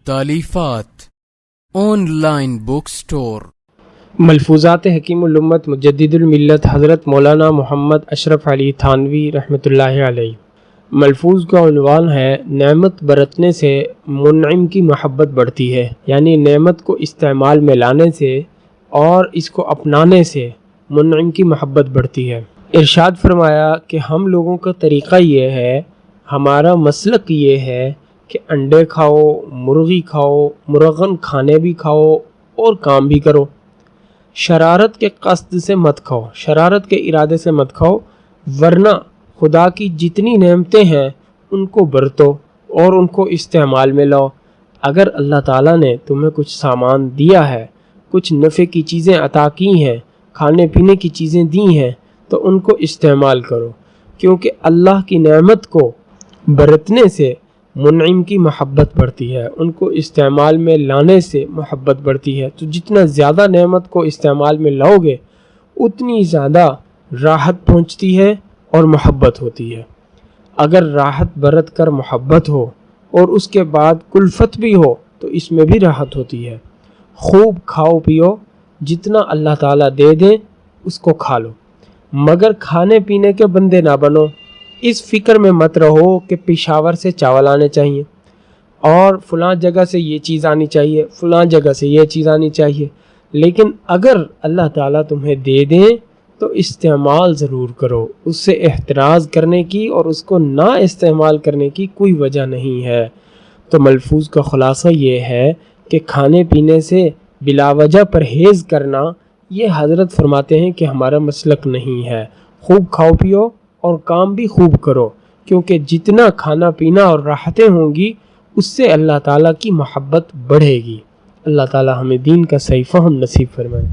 तालीफात online book store. मलफूज़ात हकीम उल-उम्मत मुजद्दिदुल मिल्लत हज़रत मौलाना मोहम्मद अशरफ अली थानवी रहमतुल्लाहि अलैह। मलफूज़ का उन्वान है, नेमत बरतने से मुनइम की मोहब्बत बढ़ती है। यानी नेमत को इस्तेमाल में लाने से और इसको अपनाने से मुनइम की मोहब्बत बढ़ती है। इरशाद फरमाया कि हम लोगों का तरीक़ा ये है, हमारा मसलक ये है कि अंडे खाओ, मुर्गी खाओ, मुर्गन खाने भी खाओ और काम भी करो। शरारत के कस्द से मत खाओ, शरारत के इरादे से मत खाओ, वरना खुदा की जितनी नेमतें हैं उनको बरतो और उनको इस्तेमाल में लाओ। अगर अल्लाह ताला ने तुम्हें कुछ सामान दिया है, कुछ नफ़े की चीज़ें अता की हैं, खाने पीने की चीज़ें दी हैं, तो उनको इस्तेमाल करो, क्योंकि अल्लाह की नेमत को बरतने से मुनइम की मोहब्बत बढ़ती है, उनको इस्तेमाल में लाने से मोहब्बत बढ़ती है। तो जितना ज़्यादा नेमत को इस्तेमाल में लाओगे उतनी ज़्यादा राहत पहुँचती है और मोहब्बत होती है। अगर राहत बरत कर मोहब्बत हो और उसके बाद कुल्फत भी हो तो इसमें भी राहत होती है। खूब खाओ पियो, जितना अल्लाह ताला दे दें उसको खा लो, मगर खाने पीने के बंदे ना बनो। इस फिक्र में मत रहो कि पेशावर से चावल आने चाहिए और फलां जगह से ये चीज़ आनी चाहिए, फलां जगह से ये चीज़ आनी चाहिए। लेकिन अगर अल्लाह ताला तुम्हें दे दें तो इस्तेमाल ज़रूर करो, उससे एहतराज़ करने की और उसको ना इस्तेमाल करने की कोई वजह नहीं है। तो मलफूज़ का ख़ुलासा ये है कि खाने पीने से बिलावजह परहेज़ करना, ये हज़रत फरमाते हैं कि हमारा मसलक नहीं है। खूब खाओ पियो और काम भी खूब करो, क्योंकि जितना खाना पीना और राहतें होंगी उससे अल्लाह ताला की मोहब्बत बढ़ेगी। अल्लाह ताला हमें दीन का सही फ़हम नसीब फरमाए।